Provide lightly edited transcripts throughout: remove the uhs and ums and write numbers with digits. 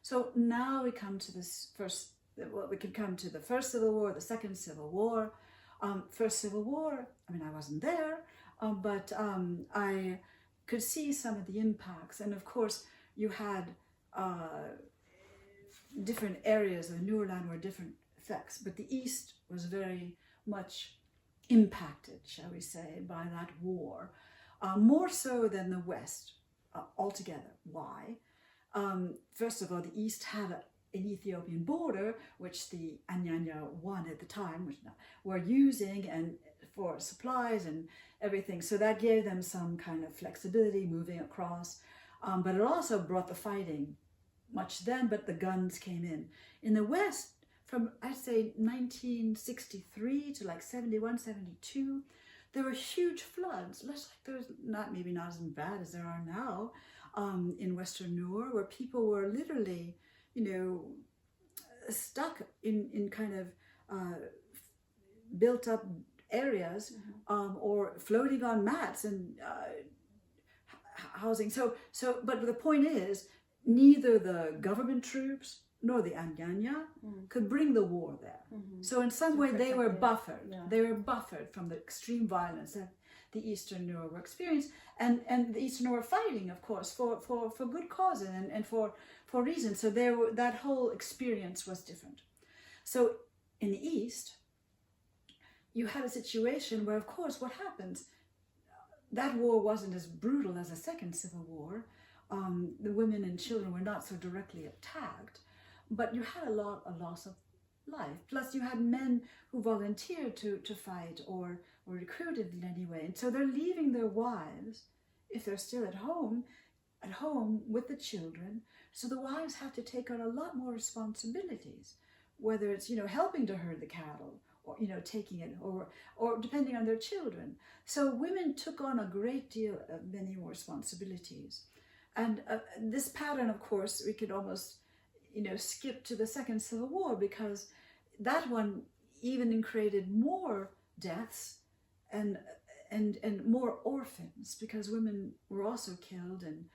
So now we come to this first, well, we can come to the first Civil War, the second Civil War. First Civil War, I mean, I wasn't there, but I could see some of the impacts. And of course, you had different areas of Nuer land were different effects, but the East was very much impacted, shall we say, by that war, more so than the West altogether. Why? First of all, the East had an Ethiopian border, which the Anyanya won at the time, which were using and for supplies and everything. So that gave them some kind of flexibility moving across. But it also brought the fighting much then, but the guns came in. In the West, from I'd say 1963 to like 71, 72, there were huge floods. There's maybe not as bad as there are now in Western Nuer, where people were literally, stuck in kind of built up areas, or floating on mats and housing. But the point is, neither the government troops nor the Anyanya could bring the war there. So in some way they were buffered. Yeah. They were buffered from the extreme violence that the Eastern Nuer were experiencing, and the Eastern Nuer were fighting, of course, for good causes and for reasons. So that whole experience was different. So in the East, you had a situation where, of course, what happens, that war wasn't as brutal as the Second Civil War. The women and children were not so directly attacked, but you had a loss of life. Plus you had men who volunteered to fight or were recruited in any way. And so they're leaving their wives, if they're still at home with the children. So the wives have to take on a lot more responsibilities, whether it's, helping to herd the cattle, or, taking it, or depending on their children. So women took on a great deal of many more responsibilities. And this pattern, of course, we could almost, skip to the Second Civil War, because that one even created more deaths and more orphans, because women were also killed, and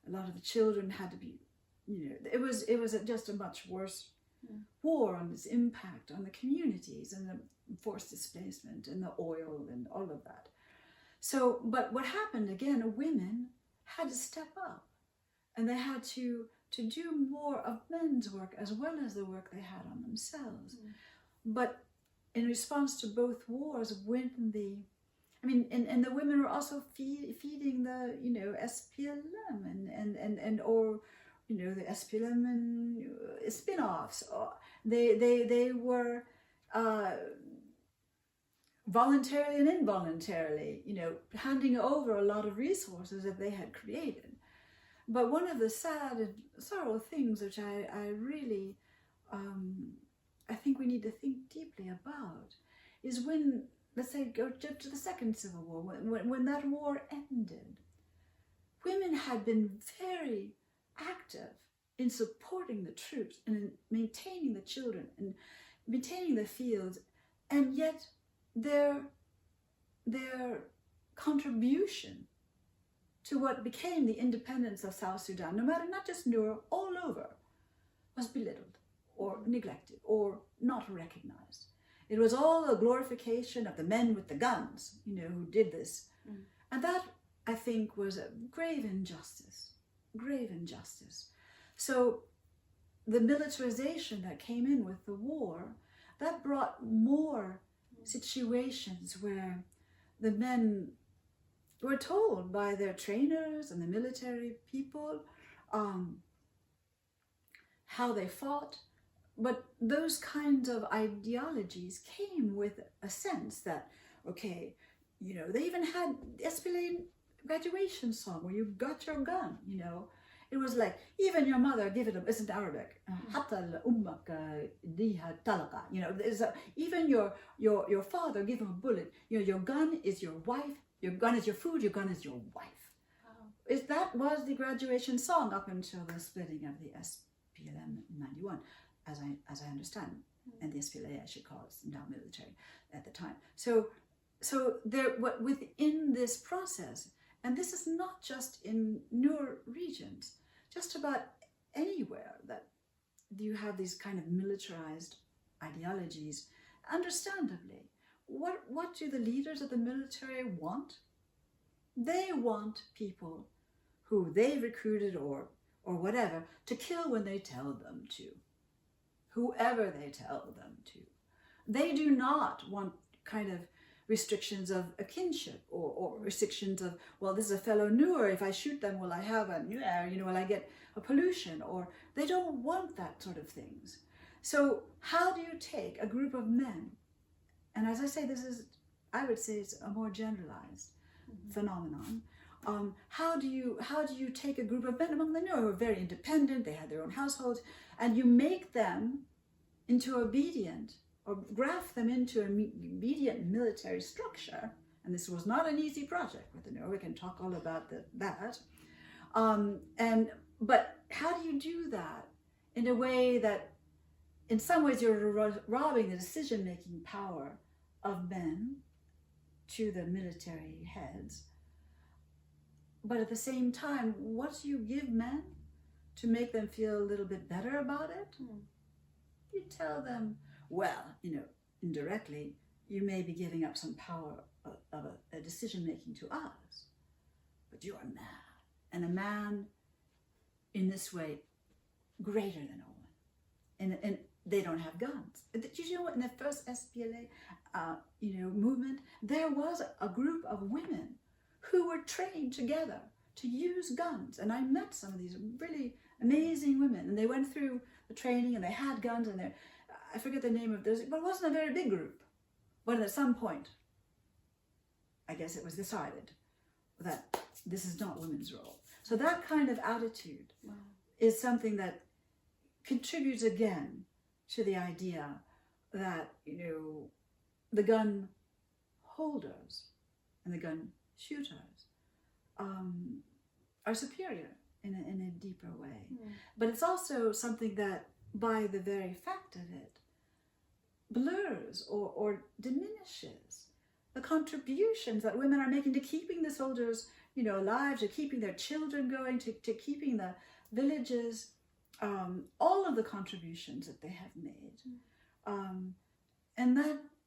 a lot of the children had to be, it was just a much worse war on its impact on the communities and the forced displacement and the oil and all of that. So, but what happened again, women had to step up, and they had to do more of men's work as well as the work they had on themselves. But in response to both wars, and the women were also feeding the, SPLM and the SPLM and spin-offs. They were voluntarily and involuntarily, handing over a lot of resources that they had created. But one of the sad and sorrowful things, which I really, I think we need to think deeply about, is when, let's say, go to the Second Civil War, when that war ended, women had been very active in supporting the troops and in maintaining the children and maintaining the fields, and yet their contribution to what became the independence of South Sudan, no matter, not just Nuer, all over, was belittled or neglected or not recognized. It was all a glorification of the men with the guns, who did this. And that, I think, was a grave injustice. So the militarization that came in with the war, that brought more situations where the men were told by their trainers and the military people how they fought. But those kinds of ideologies came with a sense that, okay, they even had SPLA graduation song where you got your gun, It was like, even your mother, give it, isn't Arabic. Even your father, give him a bullet. Your gun is your wife, your gun is your food, your gun is your wife. Wow. That was the graduation song up until the splitting of the SPLM in 91, as I understand. And the SPLA, I should call it, now military at the time. So within this process, and this is not just in Nuer regions, just about anywhere that you have these kind of militarized ideologies, understandably. What do the leaders of the military want? They want people who they recruited or whatever to kill when they tell them to, whoever they tell them to. They do not want kind of restrictions of a kinship or restrictions of, well, this is a fellow Nuer, if I shoot them, will I have a Nuer, will I get a pollution? Or they don't want that sort of things. So how do you take a group of men, and as I say, I would say it's a more generalized phenomenon. How do you take a group of men among the Nuer who are very independent, they had their own households, and you make them into obedient, or graft them into an obedient military structure? And this was not an easy project with the Nuer. We can talk all about that. But how do you do that in a way that, in some ways, you're robbing the decision-making power of men to the military heads, but at the same time, what do you give men to make them feel a little bit better about it? You tell them, well, indirectly, you may be giving up some power of a decision-making to us, but you are a man, and a man in this way greater than a woman, and they don't have guns. Did you know what, in the first SPLA movement, there was a group of women who were trained together to use guns, and I met some of these really amazing women, and they went through the training and they had guns, and I forget the name of this, but it wasn't a very big group. But at some point, I guess it was decided that this is not women's role. So that kind of attitude is something that contributes again to the idea that, the gun holders and the gun shooters are superior in a deeper way. But it's also something that, by the very fact of it, blurs or diminishes the contributions that women are making to keeping the soldiers, alive, to keeping their children going, to keeping the villages, all of the contributions that they have made. And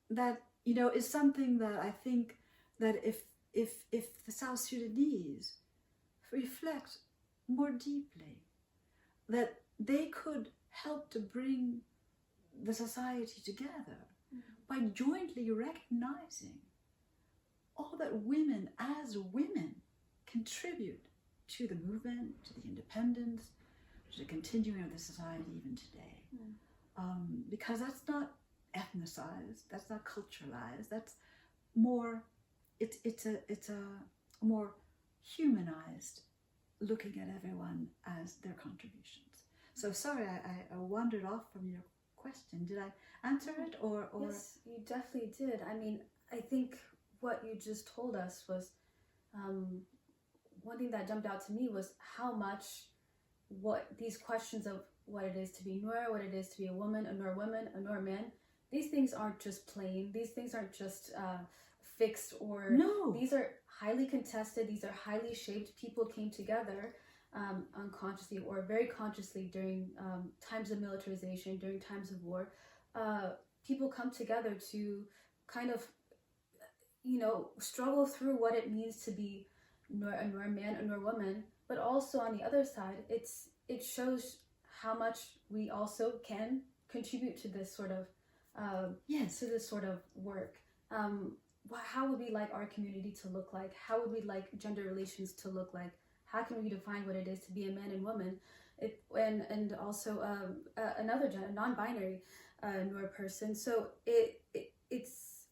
that is something that I think that if the South Sudanese reflect more deeply, that they could help to bring the society together by jointly recognizing all that women as women contribute to the movement, to the independence, to the continuing of the society even today. Because that's not ethnicized, that's not culturalized, that's more, it's a more humanized looking at everyone as their contributions. So sorry, I wandered off from your question. Did I answer it or? Yes, you definitely did. I mean, I think what you just told us was, one thing that jumped out to me was how much what these questions of what it is to be Nuer, what it is to be a woman, a Nuer man, these things aren't just plain, these things aren't just fixed, or no. These are highly contested, these are highly shaped. People came together unconsciously or very consciously during times of militarization, during times of war. People come together to kind of, struggle through what it means to be a Nuer man, a Nuer woman, but also on the other side, it shows how much we also can contribute to this sort of to this sort of work. How would we like our community to look like? How would we like gender relations to look like? How can we define what it is to be a man and woman? And also another gender, a non-binary Nuer person. So it's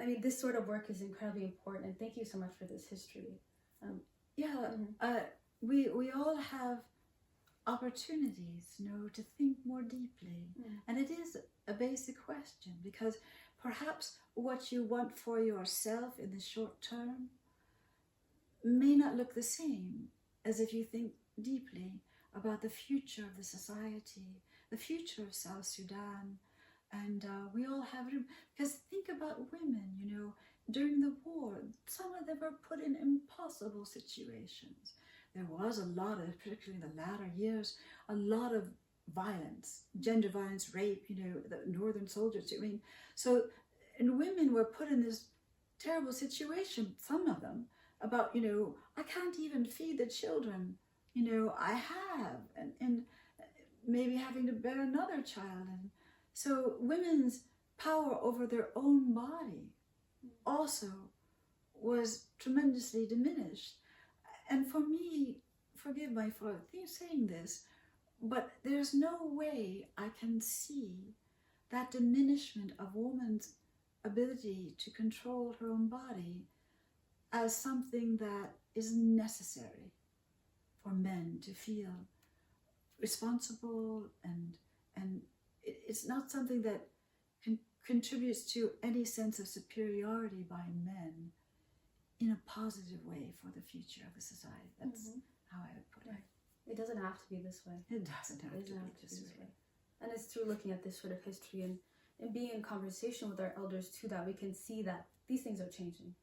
I mean, this sort of work is incredibly important, and thank you so much for this history. We all have opportunities, to think more deeply, and it is a basic question, because perhaps what you want for yourself in the short term may not look the same as if you think deeply about the future of the society, the future of South Sudan. And we all have room, because think about women, during the war, some of them were put in impossible situations. There was a lot of, particularly in the latter years, a lot of violence, gender violence, rape, the northern soldiers. I mean, so, and women were put in this terrible situation, some of them, about, I can't even feed the children, I have, and maybe having to bear another child. And so women's power over their own body also was tremendously diminished. And for me, forgive my for saying this, but there's no way I can see that diminishment of woman's ability to control her own body as something that is necessary for men to feel responsible, and it's not something that contributes to any sense of superiority by men in a positive way for the future of the society. That's how I would put it. Right. It doesn't have to be this way. It doesn't have to be this way. And it's through looking at this sort of history and being in conversation with our elders too that we can see that these things are changing.